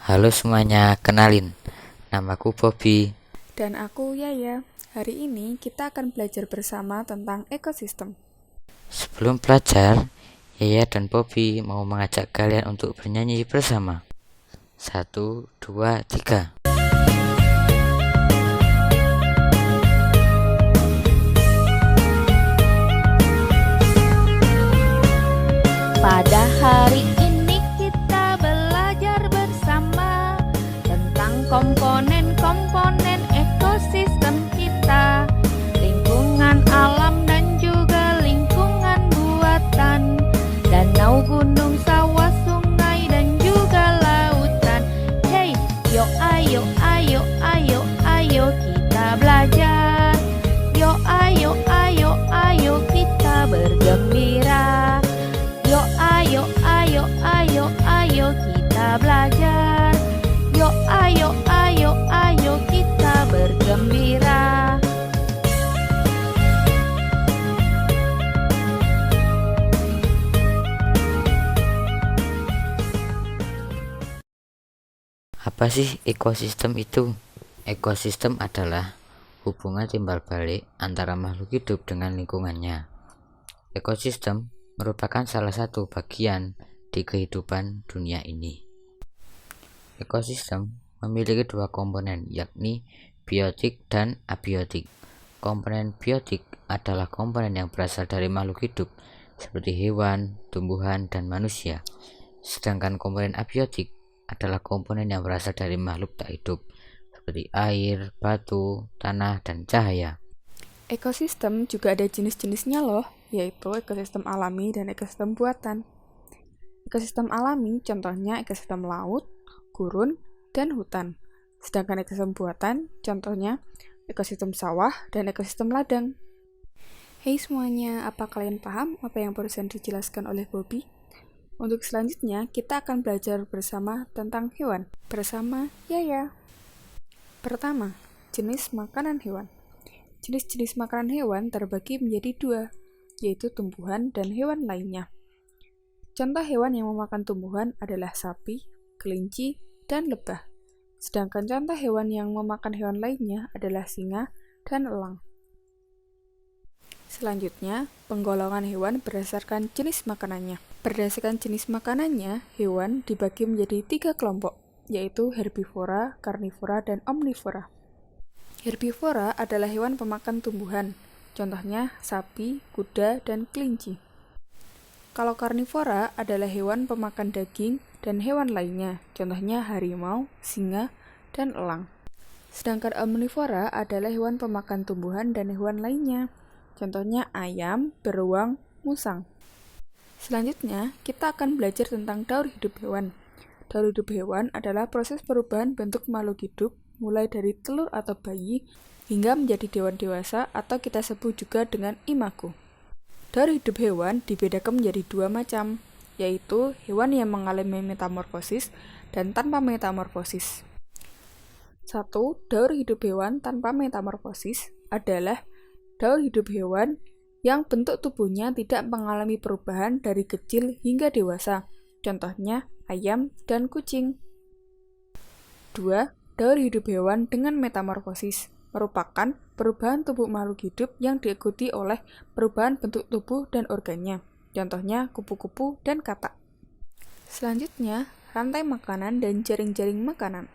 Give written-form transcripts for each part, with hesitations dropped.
Halo semuanya, kenalin, namaku Bobby. Dan aku Yaya. Hari ini kita akan belajar bersama tentang ekosistem. Sebelum belajar, Yaya dan Bobby mau mengajak kalian untuk bernyanyi bersama. 1, 2, 3. Pada hari ini kita belajar bersama tentang komponen-komponen ekosistem kita, lingkungan alam dan juga lingkungan buatan, danau, gunung, sawah, sungai dan juga lautan. Hey, yo ayo ayo ayo ayo kita belajar. Yo ayo ayo ayo kita bergembira. Yo ayo ayo ayo ayo kita belajar. Yo ayo ayo ayo kita bergembira. Apa sih ekosistem itu? Ekosistem adalah hubungan timbal balik antara makhluk hidup dengan lingkungannya. Ekosistem merupakan salah satu bagian di kehidupan dunia ini. Ekosistem memiliki dua komponen, yakni biotik dan abiotik. Komponen biotik adalah komponen yang berasal dari makhluk hidup seperti hewan, tumbuhan, dan manusia. Sedangkan komponen abiotik adalah komponen yang berasal dari makhluk tak hidup seperti air, batu, tanah, dan cahaya. Ekosistem juga ada jenis-jenisnya loh, yaitu ekosistem alami dan ekosistem buatan. Ekosistem alami contohnya ekosistem laut, gurun, dan hutan. Sedangkan ekosistem buatan contohnya ekosistem sawah dan ekosistem ladang. Hey semuanya, apa kalian paham apa yang barusan dijelaskan oleh Bobby? Untuk selanjutnya, kita akan belajar bersama tentang hewan bersama Yaya. Pertama, jenis makanan hewan. Jenis-jenis makanan hewan terbagi menjadi dua, yaitu tumbuhan dan hewan lainnya. Contoh hewan yang memakan tumbuhan adalah sapi, kelinci, dan lebah. Sedangkan contoh hewan yang memakan hewan lainnya adalah singa dan elang. Selanjutnya, penggolongan hewan berdasarkan jenis makanannya. Berdasarkan jenis makanannya, hewan dibagi menjadi 3 kelompok, yaitu herbivora, karnivora, dan omnivora. Herbivora adalah hewan pemakan tumbuhan, contohnya sapi, kuda, dan kelinci. Kalau karnivora adalah hewan pemakan daging dan hewan lainnya, contohnya harimau, singa, dan elang. Sedangkan omnivora adalah hewan pemakan tumbuhan dan hewan lainnya, contohnya ayam, beruang, musang. Selanjutnya, kita akan belajar tentang daur hidup hewan. Daur hidup hewan adalah proses perubahan bentuk makhluk hidup mulai dari telur atau bayi hingga menjadi hewan dewasa atau kita sebut juga dengan imago. Daur hidup hewan dibedakan menjadi 2 macam, yaitu hewan yang mengalami metamorfosis dan tanpa metamorfosis. 1. Daur hidup hewan tanpa metamorfosis adalah daur hidup hewan yang bentuk tubuhnya tidak mengalami perubahan dari kecil hingga dewasa, contohnya ayam dan kucing. 2. Daur hidup hewan dengan metamorfosis merupakan perubahan tubuh makhluk hidup yang diikuti oleh perubahan bentuk tubuh dan organnya, contohnya kupu-kupu dan katak. Selanjutnya, rantai makanan dan jaring-jaring makanan.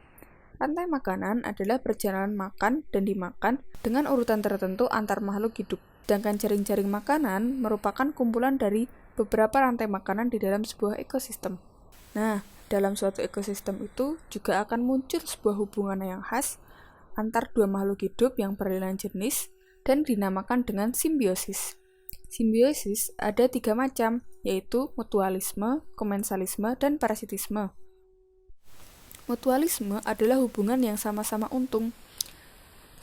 Rantai makanan adalah perjalanan makan dan dimakan dengan urutan tertentu antar makhluk hidup, sedangkan jaring-jaring makanan merupakan kumpulan dari beberapa rantai makanan di dalam sebuah ekosistem. Nah, dalam suatu ekosistem itu juga akan muncul sebuah hubungan yang khas antar dua makhluk hidup yang berlainan jenis dan dinamakan dengan simbiosis. Simbiosis ada 3 macam, yaitu mutualisme, komensalisme, dan parasitisme. Mutualisme adalah hubungan yang sama-sama untung,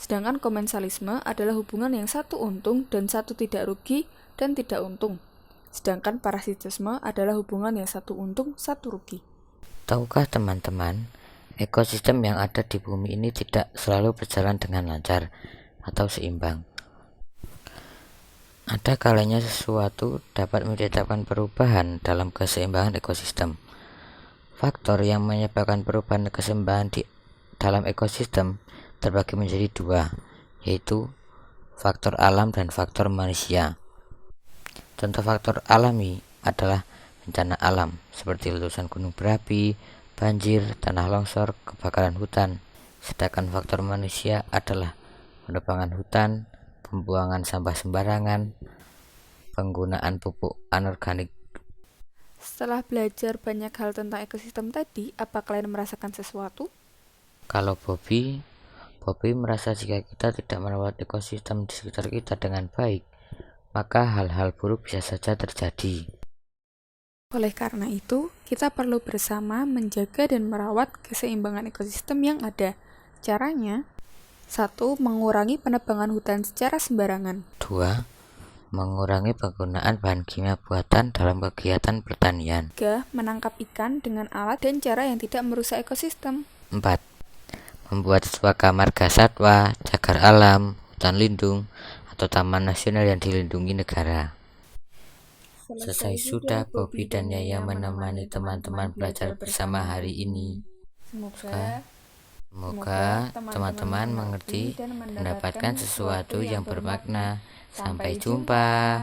sedangkan komensalisme adalah hubungan yang satu untung dan satu tidak rugi dan tidak untung. Sedangkan parasitisme adalah hubungan yang satu untung, satu rugi. Tahukah teman-teman, ekosistem yang ada di bumi ini tidak selalu berjalan dengan lancar atau seimbang. Ada kalanya sesuatu dapat menciptakan perubahan dalam keseimbangan ekosistem. Faktor yang menyebabkan perubahan keseimbangan di dalam ekosistem terbagi menjadi dua, yaitu faktor alam dan faktor manusia. Contoh faktor alami adalah bencana alam seperti letusan gunung berapi, banjir, tanah longsor, kebakaran hutan. Sedangkan faktor manusia adalah penebangan hutan, pembuangan sampah sembarangan, penggunaan pupuk anorganik. Setelah belajar banyak hal tentang ekosistem tadi, apa kalian merasakan sesuatu? Kalau Bobby merasa jika kita tidak merawat ekosistem di sekitar kita dengan baik, maka hal-hal buruk bisa saja terjadi. Oleh karena itu, kita perlu bersama menjaga dan merawat keseimbangan ekosistem yang ada. Caranya, 1. Mengurangi penebangan hutan secara sembarangan. 2. Mengurangi penggunaan bahan kimia buatan dalam kegiatan pertanian. 3. Menangkap ikan dengan alat dan cara yang tidak merusak ekosistem. 4. Membuat suaka marga satwa, cagar alam, hutan lindung, atau taman nasional yang dilindungi negara. Selesai sudah Bobby dan Yaya menemani teman-teman belajar bersama hari ini. Semoga teman-teman mengerti dan mendapatkan sesuatu yang bermakna. Sampai jumpa.